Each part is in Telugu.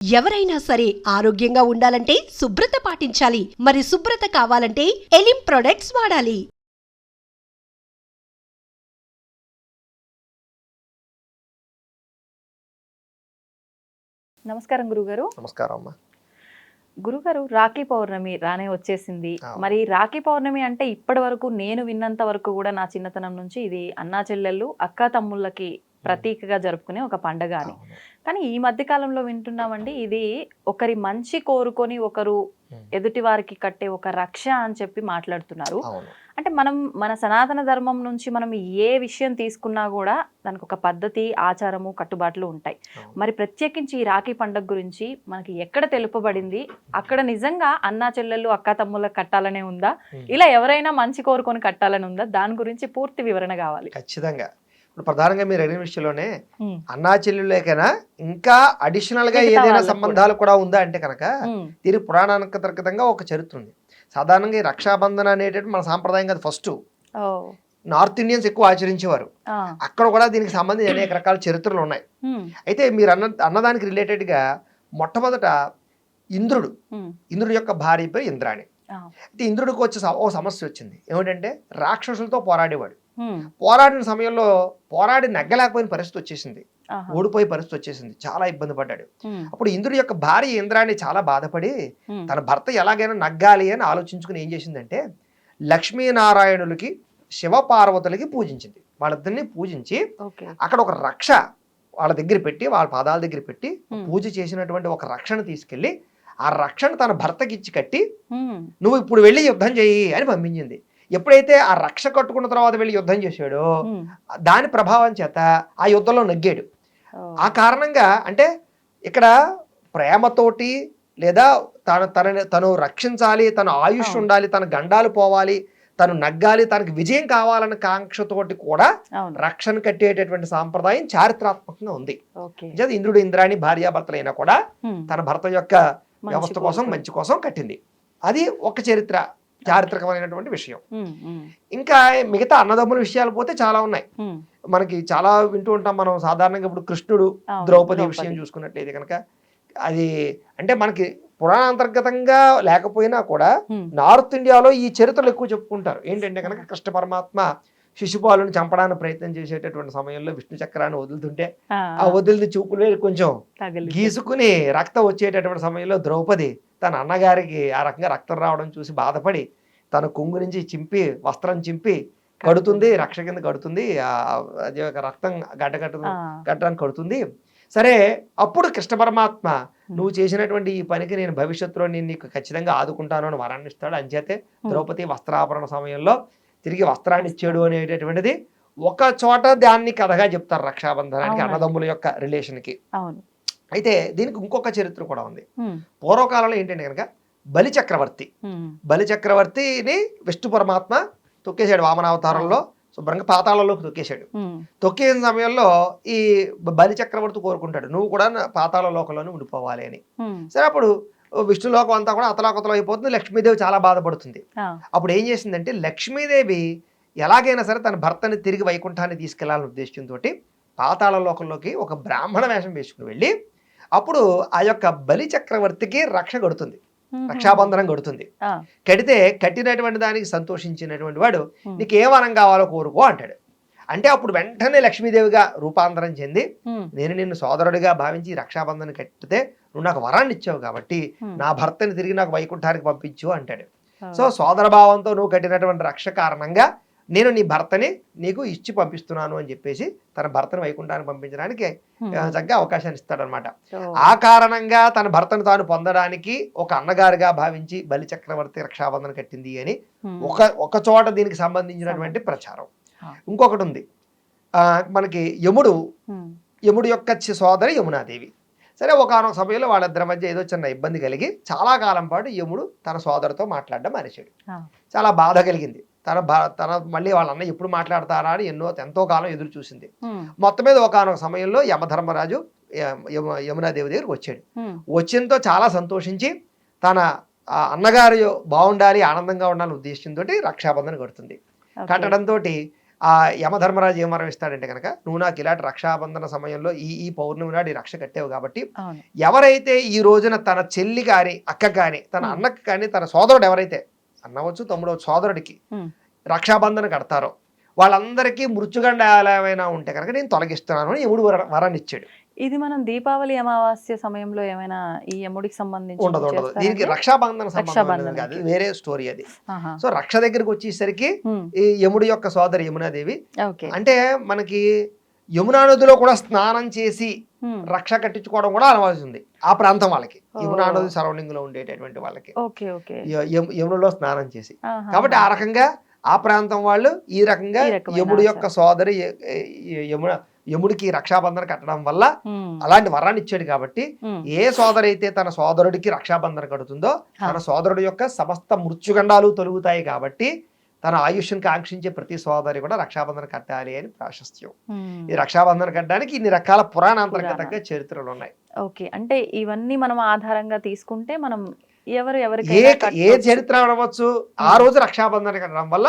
ఎవరైనా సరే ఆరోగ్యంగా ఉండాలంటే శుభ్రత పాటించాలి. మరి శుభ్రత కావాలంటే ఎలిం ప్రొడక్ట్స్ వాడాలి. నమస్కారం గురుగారు. నమస్కారం అమ్మా. గురుగారు, రాఖీ పౌర్ణమి రానే వచ్చేసింది. మరి రాఖీ పౌర్ణమి అంటే ఇప్పటి వరకు నేను విన్నంత వరకు కూడా నా చిన్నతనం నుంచి ఇది అన్నా చెల్లెళ్ళు అక్కా తమ్ముళ్ళకి ప్రతీకగా జరుపుకునే ఒక పండగ అని. కానీ ఈ మధ్య కాలంలో వింటున్నామండి, ఇది ఒకరి మంచి కోరుకొని ఒకరు ఎదుటి వారికి కట్టే ఒక రక్ష అని చెప్పి మాట్లాడుతున్నారు. అంటే మనం మన సనాతన ధర్మం నుంచి మనం ఏ విషయం తీసుకున్నా కూడా దానికి ఒక పద్ధతి, ఆచారము, కట్టుబాట్లు ఉంటాయి. మరి ప్రత్యేకించి ఈ రాఖీ పండుగ గురించి మనకి ఎక్కడ తెలుపబడింది? అక్కడ నిజంగా అన్నా చెల్లెళ్ళు అక్కా తమ్ముళ్ళకి కట్టాలనే ఉందా, ఇలా ఎవరైనా మంచి కోరుకొని కట్టాలని ఉందా? దాని గురించి పూర్తి వివరణ కావాలి. ఖచ్చితంగా. ఇప్పుడు ప్రధానంగా మీరు అడిగిన విషయంలోనే అన్నా చెల్లెళ్ళకైనా ఇంకా అడిషనల్ గా ఏదైనా సంబంధాలు కూడా ఉందా అంటే కనుక దీని పురాణాంతర్గతంగా ఒక చరిత్ర ఉంది. సాధారణంగా ఈ రక్షాబంధన అనేటటువంటి మన సాంప్రదాయం కదా. ఫస్ట్ నార్త్ ఇండియన్స్ ఎక్కువ ఆచరించేవారు. అక్కడ కూడా దీనికి సంబంధించి అనేక రకాల చరిత్రలు ఉన్నాయి. అయితే మీరు అన్నదానికి రిలేటెడ్ గా మొట్టమొదట ఇంద్రుడి యొక్క భార్య పేరు ఇంద్రాణి. అయితే ఇంద్రుడికి వచ్చే ఓ సమస్య వచ్చింది. ఏమిటంటే రాక్షసులతో పోరాడేవాడు. పోరాడిన సమయంలో పోరాడి నెగ్గలేకపోయిన పరిస్థితి వచ్చేసింది, ఓడిపోయే పరిస్థితి వచ్చేసింది, చాలా ఇబ్బంది పడ్డాడు. అప్పుడు ఇంద్రుడి యొక్క భార్య ఇంద్రాణి చాలా బాధపడి తన భర్త ఎలాగైనా నగ్గాలి అని ఆలోచించుకుని ఏం చేసిందంటే లక్ష్మీనారాయణులకి శివపార్వతులకి పూజించింది. వాళ్ళిద్దరిని పూజించి అక్కడ ఒక రక్ష వాళ్ళ దగ్గర పెట్టి, వాళ్ళ పాదాల దగ్గర పెట్టి పూజ చేసినటువంటి ఒక రక్షను తీసుకెళ్లి ఆ రక్షను తన భర్తకి ఇచ్చి కట్టి నువ్వు ఇప్పుడు వెళ్ళి యుద్ధం చెయ్యి అని పంపించింది. ఎప్పుడైతే ఆ రక్ష కట్టుకున్న తర్వాత వెళ్ళి యుద్ధం చేశాడో దాని ప్రభావం చేత ఆ యుద్ధంలో నగ్గాడు. ఆ కారణంగా అంటే ఇక్కడ ప్రేమతోటి లేదా తను రక్షించాలి, తను ఆయుష్ ఉండాలి, తన గండాలు పోవాలి, తను నగ్గాలి, తనకు విజయం కావాలన్న కాంక్షతోటి కూడా రక్షణ కట్టేటటువంటి సాంప్రదాయం చారిత్రాత్మకంగా ఉంది. ఇంద్రుడు ఇంద్రాణి భార్యాభర్తలైనా కూడా తన భర్త యొక్క వ్యవస్థ కోసం, మంచి కోసం కట్టింది. అది ఒక చారిత్రకమైనటువంటి విషయం. ఇంకా మిగతా అన్నదమ్ముల విషయాలు పోతే చాలా ఉన్నాయి. మనకి చాలా వింటూ ఉంటాం మనం. సాధారణంగా ఇప్పుడు కృష్ణుడు ద్రౌపది విషయం చూసుకున్నట్లయితే కనుక అది అంటే మనకి పురాణాంతర్గతంగా లేకపోయినా కూడా నార్త్ ఇండియాలో ఈ చరిత్రలు ఎక్కువ చెప్పుకుంటారు. ఏంటంటే కనుక కృష్ణ పరమాత్మ శిశుపాలుని చంపడానికి ప్రయత్నం చేసేటటువంటి సమయంలో విష్ణు చక్రాన్ని వదులుతుంటే ఆ వదిలిన చూపులు కొంచెం గీసుకుని రక్తం వచ్చేటటువంటి సమయంలో ద్రౌపది తన అన్నగారికి ఆ రకంగా రక్తం రావడం చూసి బాధపడి తన కొంగు నుంచి చింపి వస్త్రం చింపి కడుతుంది, రక్ష కింద కడుతుంది, అది రక్తం గడ్డానికి కడుతుంది. సరే, అప్పుడు కృష్ణ పరమాత్మ నువ్వు చేసినటువంటి ఈ పనికి నేను భవిష్యత్తులో నేను నీకు ఖచ్చితంగా ఆదుకుంటాను అని వరాన్ని ఇస్తాడు. అంచేతే ద్రౌపది వస్త్రాభరణ సమయంలో తిరిగి వస్త్రాన్ని ఇచ్చాడు అనేటటువంటిది ఒక చోట దాన్ని కథగా చెప్తారు రక్షాబంధనానికి, అన్నదమ్ముల యొక్క రిలేషన్కి. అయితే దీనికి ఇంకొక చరిత్ర కూడా ఉంది. పూర్వకాలంలో ఏంటంటే కనుక బలి చక్రవర్తిని విష్ణు పరమాత్మ తొక్కేశాడు. వామనావతారంలో శుభ్రంగా పాతాళంలోకి తొక్కేశాడు. తొక్కేసిన సమయంలో ఈ బలి చక్రవర్తి కోరుకుంటాడు నువ్వు కూడా పాతాళ లోకంలోనే ఉండిపోవాలి అని. సరే, అప్పుడు విష్ణులోకం అంతా కూడా అతలాకుతలం అయిపోతుంది. లక్ష్మీదేవి చాలా బాధపడుతుంది. అప్పుడు ఏం చేసిందంటే లక్ష్మీదేవి ఎలాగైనా సరే తన భర్తని తిరిగి వైకుంఠాన్ని తీసుకెళ్లాలనే ఉద్దేశంతో పాతాళ లోకంలోకి ఒక బ్రాహ్మణ వేషం వేసుకుని వెళ్ళి అప్పుడు ఆ యొక్క బలి చక్రవర్తికి రక్ష కడుతుంది, రక్షాబంధనం కడుతుంది. కడితే కట్టినటువంటి దానికి సంతోషించినటువంటి వాడు నీకు ఏ వరం కావాలో కోరుకో అంటాడు. అంటే అప్పుడు వెంటనే లక్ష్మీదేవిగా రూపాంతరం చెంది నేను నిన్ను సోదరుడిగా భావించి రక్షాబంధనం కట్టితే నువ్వు నాకు వరాన్ని ఇచ్చావు కాబట్టి నా భర్తని తిరిగి నాకు వైకుంఠానికి పంపించు అంటాడు. సో సోదర భావంతో నువ్వు కట్టినటువంటి రక్ష కారణంగా నేను నీ భర్తని నీకు ఇచ్చి పంపిస్తున్నాను అని చెప్పేసి తన భర్తను వైకుంఠానికి పంపించడానికి చక్కగా అవకాశాన్ని ఇస్తాడనమాట. ఆ కారణంగా తన భర్తను తాను పొందడానికి ఒక అన్నగారిగా భావించి బలి చక్రవర్తి రక్షాబంధన కట్టింది అని ఒక చోట దీనికి సంబంధించినటువంటి ప్రచారం. ఇంకొకటి ఉంది, మనకి యముడు యొక్క సోదరి యమునాదేవి. సరే, ఒకనొక సమయంలో వాళ్ళిద్దరి మధ్య ఏదో చిన్న ఇబ్బంది కలిగి చాలా కాలం పాటు యముడు తన సోదరితో మాట్లాడడం మానేశాడు. చాలా బాధ కలిగింది. తన మళ్ళీ వాళ్ళ అన్న ఎప్పుడు మాట్లాడతారా అని ఎంతో కాలం ఎదురు చూసింది. మొత్తం మీద ఒకనొక సమయంలో యమధర్మరాజు యమునాదేవి దగ్గరికి వచ్చాడు. వచ్చినతో చాలా సంతోషించి తన అన్నగారు బాగుండాలి, ఆనందంగా ఉండాలని ఉద్దేశంతో రక్షాబంధన కడుతుంది. కట్టడంతో ఆ యమధర్మరాజు ఏం వరం ఇస్తాడంటే కనుక నువ్వు నాకు ఇలాంటి రక్షాబంధన సమయంలో ఈ పౌర్ణమి నాడు ఈ రక్ష కట్టావు కాబట్టి అవును. ఎవరైతే ఈ రోజున తన చెల్లి కానీ అక్క కానీ తన అన్నకి కానీ తన సోదరుడు ఎవరైతే అన్నవచ్చు తమ్ముడు సోదరుడికి రక్షాబంధన కడతారో వాళ్ళందరికీ మృత్యుగండాలు ఏమైనా ఉంటే కనుక నేను తొలగిస్తున్నాను అని యముడు వరాన్ని ఇచ్చాడు. ఇది మనం దీపావళి అమావాస్య సమయంలో ఏమైనా ఈ యముడికి సంబంధించి ఉండదు దీనికి రక్షాబంధన సంబంధం కాదు, వేరే స్టోరీ అది. సో రక్ష దగ్గరికి వచ్చేసరికి ఈ యముడి యొక్క సోదరి యమునాదేవి అంటే మనకి యమునా నదిలో కూడా స్నానం చేసి రక్ష కట్టించుకోవడం కూడా అలవాటు ఉంది ఆ ప్రాంతం వాళ్ళకి, యమునా నది సరౌండింగ్ లో ఉండేటటువంటి వాళ్ళకి యమునలో స్నానం చేసి. కాబట్టి ఆ రకంగా ఆ ప్రాంతం వాళ్ళు ఈ రకంగా యముడి యొక్క సోదరి యముడికి రక్షాబంధన కట్టడం వల్ల అలాంటి వరాన్ని ఇచ్చాడు. కాబట్టి ఏ సోదరి అయితే తన సోదరుడికి రక్షాబంధన కడుతుందో తన సోదరుడి యొక్క సమస్త మృత్యుగండాలు తొలుగుతాయి. కాబట్టి తన ఆయుష్ని కాంక్షించే ప్రతి సోదరి కూడా రక్షాబంధన కట్టాలి అని ప్రాశస్త్యం. ఈ రక్షాబంధన కట్టడానికి ఇన్ని రకాల పురాణాంతర్గతంగా చరిత్రలు ఉన్నాయి. ఓకే, అంటే ఇవన్నీ మనం ఆధారంగా తీసుకుంటే మనం ఏ చరిత్ర అనవచ్చు ఆ రోజు రక్షాబంధన కట్టడం వల్ల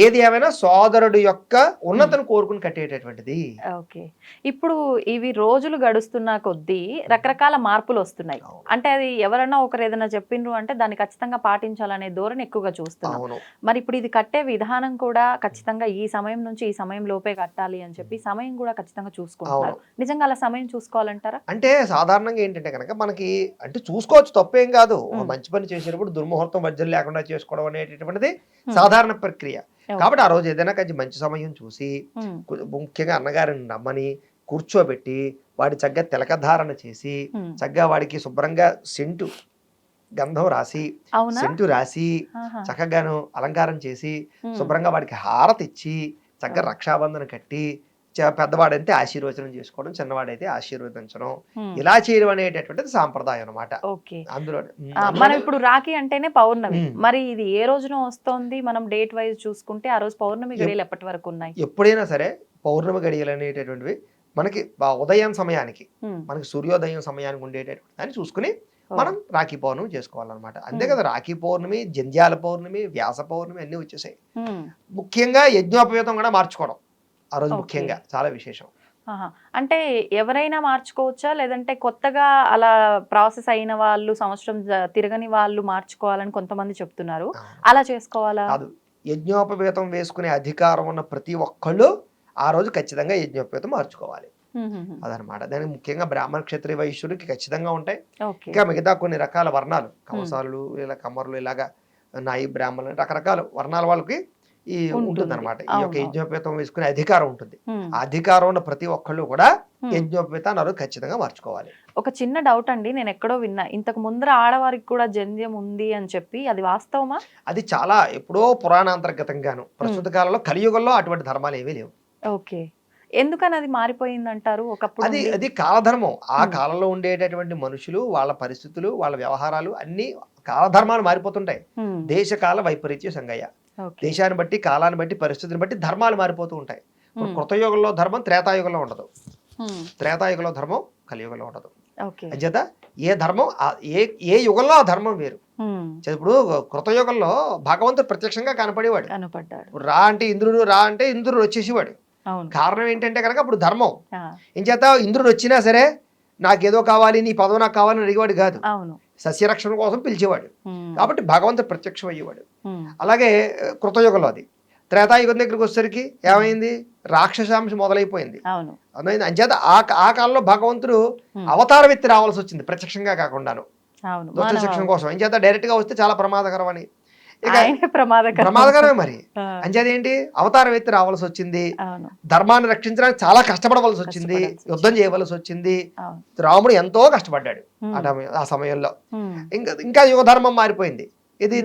ఏది ఏమైనా సోదరుడు యొక్క ఉన్నతను కోరుకుని కట్టేటటువంటిది. ఓకే, ఇప్పుడు ఇవి రోజులు గడుస్తున్న కొద్దీ రకరకాల మార్పులు వస్తున్నాయి. అంటే అది ఎవరన్నా ఒకరు ఏదైనా చెప్పిండ్రు అంటే దాన్ని ఖచ్చితంగా పాటించాలనే ధోరణి ఎక్కువగా చూస్తున్నాం. మరి ఇప్పుడు ఇది కట్టే విధానం కూడా ఖచ్చితంగా ఈ సమయం నుంచి ఈ సమయం లోపే కట్టాలి అని చెప్పి సమయం కూడా ఖచ్చితంగా చూసుకుంటున్నారు. నిజంగా అలా సమయం చూసుకోవాలంటారా? అంటే సాధారణంగా ఏంటంటే కనుక మనకి అంటే చూసుకోవచ్చు, తప్పేం కాదు. మంచి పని చేసేటప్పుడు దుర్ముహూర్తం మధ్యలో లేకుండా చేసుకోవడం అనేటటువంటిది సాధారణ ప్రక్రియ. కాబట్టి ఆ రోజు ఏదైనా కొంచెం మంచి సమయం చూసి ముఖ్యంగా అన్నగారిని నమ్మని కూర్చోబెట్టి వాడి చక్కగా తిలకధారణ చేసి చక్కగా వాడికి శుభ్రంగా సెంటు గంధం రాసి సెంటు రాసి చక్కగాను అలంకారం చేసి శుభ్రంగా వాడికి హారతి ఇచ్చి చక్కగా రక్షాబంధన కట్టి పెద్దవాడైతే ఆశీర్వచనం చేసుకోవడం, చిన్నవాడైతే ఆశీర్వదించడం, ఇలా చేయడం అనేటటువంటిది సాంప్రదాయం అనమాట. అందులో మనం ఇప్పుడు రాఖీ అంటేనే పౌర్ణమి, మరి ఇది ఏ రోజున వస్తోంది? మనం డేట్ వైజ్ చూసుకుంటే ఆ రోజు పౌర్ణమి గడియలు ఎప్పటి వరకు ఉన్నాయి? ఎప్పుడైనా సరే పౌర్ణమి గడియలు అనేటటువంటివి మనకి ఉదయం సమయానికి మనకి సూర్యోదయం సమయానికి ఉండేటటువంటి దాన్ని చూసుకుని మనం రాఖీ పౌర్ణమి చేసుకోవాలన్నమాట. అంతే కదా, రాఖీ పౌర్ణమి, జంధ్యాల పౌర్ణమి, వ్యాస పౌర్ణమి అన్ని వచ్చేసాయి. ముఖ్యంగా యజ్ఞోపవేతం కూడా మార్చుకోవడం ఆ రోజు ముఖ్యంగా చాలా విశేషం. అంటే ఎవరైనా మార్చుకోవచ్చా, లేదంటే కొత్తగా అలా ప్రాసెస్ అయిన వాళ్ళు సంవత్సరం తిరగని వాళ్ళు మార్చుకోవాలని కొంతమంది చెప్తున్నారు, అలా చేసుకోవాలా? కాదు, యజ్ఞోపవేతం వేసుకునే అధికారం ఉన్న ప్రతి ఒక్కళ్ళు ఆ రోజు ఖచ్చితంగా యజ్ఞోపవేతం మార్చుకోవాలి అదనమాట. దానికి ముఖ్యంగా బ్రాహ్మణ క్షత్రియ వైశ్యుడికి ఖచ్చితంగా ఉంటాయి. ఇంకా మిగతా కొన్ని రకాల వర్ణాలు కవసాలు ఇలా కమ్మరులు ఇలాగా నాయి బ్రాహ్మణులు రకరకాల వర్ణాల వాళ్ళకి ఈ ఉంటుంది అనమాట. ఈ యొక్క యజ్ఞోపేతం వేసుకునే అధికారం ఉంటుంది. ఆ అధికారం ఉన్న ప్రతి ఒక్కళ్ళు కూడా యజ్ఞోపేతాన్ని ఖచ్చితంగా మార్చుకోవాలి. ఒక చిన్న డౌట్ అండి, నేను ఎక్కడో విన్నా, ఇంతకు ముందర ఆడవారికి కూడా జంధ్యం ఉంది అని చెప్పి, అది వాస్తవమా? అది చాలా ఎప్పుడో పురాణాంతర్గతంగాను, ప్రస్తుత కాలంలో కలియుగంలో అటువంటి ధర్మాలు ఏమీ లేవు. ఓకే, ఎందుకని అది మారిపోయింది అంటారు? ఒకప్పుడు అది కాలధర్మం. ఆ కాలంలో ఉండేటటువంటి మనుషులు, వాళ్ళ పరిస్థితులు, వాళ్ళ వ్యవహారాలు అన్ని కాలధర్మాలు మారిపోతుంటాయి. దేశకాల వైపరీత్య సంగయ్య, దేశాన్ని బట్టి కాలాన్ని బట్టి పరిస్థితిని బట్టి ధర్మాలు మారిపోతూ ఉంటాయి. కృతయుగంలో ధర్మం త్రేతాయుగంలో ఉండదు, త్రేతాయుగంలో ధర్మం కలియుగంలో ఉండదు. అంచేత ఏ ధర్మం ఏ యుగంలో ఆ ధర్మం వేరు. ఇప్పుడు కృతయుగంలో భగవంతుడు ప్రత్యక్షంగా కనపడేవాడు. రా అంటే ఇంద్రుడు, రా అంటే ఇంద్రుడు వచ్చేసేవాడు. కారణం ఏంటంటే కనుక అప్పుడు ధర్మం. ఏం చేత ఇంద్రుడు వచ్చినా సరే నాకేదో కావాలి, నీ పదవి నాకు కావాలని అడిగేవాడు కాదు, సస్యరక్షణ కోసం పిలిచేవాడు. కాబట్టి భగవంతుడు ప్రత్యక్షం అయ్యేవాడు. అలాగే కృతయుగంలో అది. త్రేతాయుగం దగ్గరికి వచ్చేసరికి ఏమైంది, రాక్షసాంశం మొదలైపోయింది. అంచేత ఆ కాలంలో భగవంతుడు అవతార వ్యక్తి రావాల్సి వచ్చింది, ప్రత్యక్షంగా కాకుండాను, దుష్ట శిక్షణ కోసం. అంచేత డైరెక్ట్ గా వస్తే చాలా ప్రమాదకరం అని, ప్రమాదకరమే మరి. అంచేది ఏంటి, అవతార వ్యక్తి రావాల్సి వచ్చింది, ధర్మాన్ని రక్షించడానికి చాలా కష్టపడవలసి వచ్చింది, యుద్ధం చేయవలసి వచ్చింది. రాముడు ఎంతో కష్టపడ్డాడు ఆ సమయంలో. ఇంకా యుగ ధర్మం మారిపోయింది. ఇది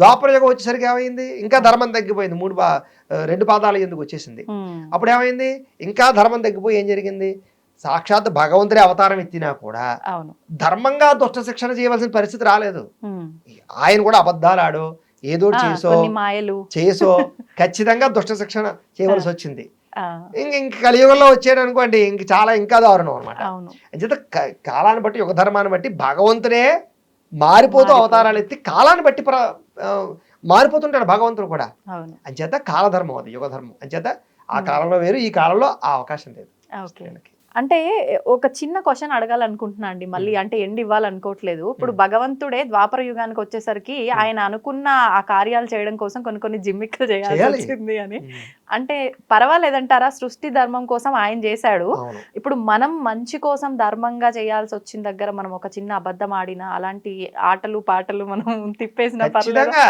ద్వాపర యుగం వచ్చేసరికి ఏమైంది, ఇంకా ధర్మం తగ్గిపోయింది, 2 పాదాలు ఎందుకు వచ్చేసింది. అప్పుడు ఏమైంది, ఇంకా ధర్మం తగ్గిపోయి ఏం జరిగింది, సాక్షాత్ భగవంతుడే అవతారం ఎత్తినా కూడా ధర్మంగా దుష్ట శిక్షణ చేయవలసిన పరిస్థితి రాలేదు. ఆయన కూడా అబద్ధాలు ఆడో ఏదో చేసో ఖచ్చితంగా దుష్ట శిక్షణ చేయవలసి వచ్చింది. ఇంక కలియుగంలో వచ్చాడు అనుకోండి, ఇంకా దారుణం అనమాట. అంచేత కాలాన్ని బట్టి యుగ ధర్మాన్ని బట్టి భగవంతుడే మారిపోతూ అవతారాలు ఎత్తి కాలాన్ని బట్టి మారిపోతుంటాడు భగవంతుడు కూడా. అవును. అంచేత కాలధర్మం, అది యుగధర్మం. అంచేత ఆ కాలంలో వేరు, ఈ కాలంలో ఆ అవకాశం లేదు. ఓకే. అంటే ఒక చిన్న క్వశ్చన్ అడగాలనుకుంటున్నా అండి మళ్ళీ, అంటే ఎండ్ ఇవ్వాలనుకోవట్లేదు. ఇప్పుడు భగవంతుడే ద్వాపర యుగానికి వచ్చేసరికి ఆయన అనుకున్న ఆ కార్యాలు చేయడం కోసం కొన్ని జిమ్మిక్కులు చేయాల్సి వచ్చింది అని, అంటే పర్వాలేదంటారా? సృష్టి ధర్మం కోసం ఆయన చేశాడు, ఇప్పుడు మనం మంచి కోసం ధర్మంగా చేయాల్సి వచ్చిన దగ్గర మనం ఒక చిన్న అబద్ధం ఆడినా, అలాంటి ఆటలు పాటలు మనం తిప్పేసిన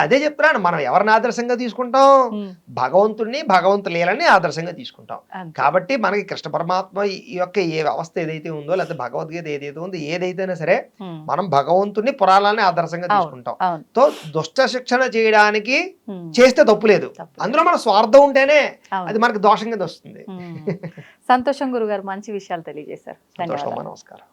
అదే చెప్తున్నాను, మనం ఎవరిని ఆదర్శంగా తీసుకుంటాం? భగవంతుడిని, భగవంతు లీలని ఆదర్శంగా తీసుకుంటాం. కాబట్టి మనకి కృష్ణ పరమాత్మ ఈ యొక్క ఏ వ్యవస్థ ఏదైతే ఉందో, లేకపోతే భగవద్గీత ఏదైతే ఉందో, ఏదైతేనే సరే మనం భగవంతుడిని, పురాణాన్ని ఆదర్శంగా తీసుకుంటాం. తో దుష్ట శిక్షణ చేయడానికి చేస్తే తప్పు లేదు, అందులో మన స్వార్థం ఉంటేనే అది మనకి దోషం కింద వస్తుంది. సంతోషం గురుగారు, మంచి విషయాలు తెలియజేశారు. సంతోషం, నమస్కారం.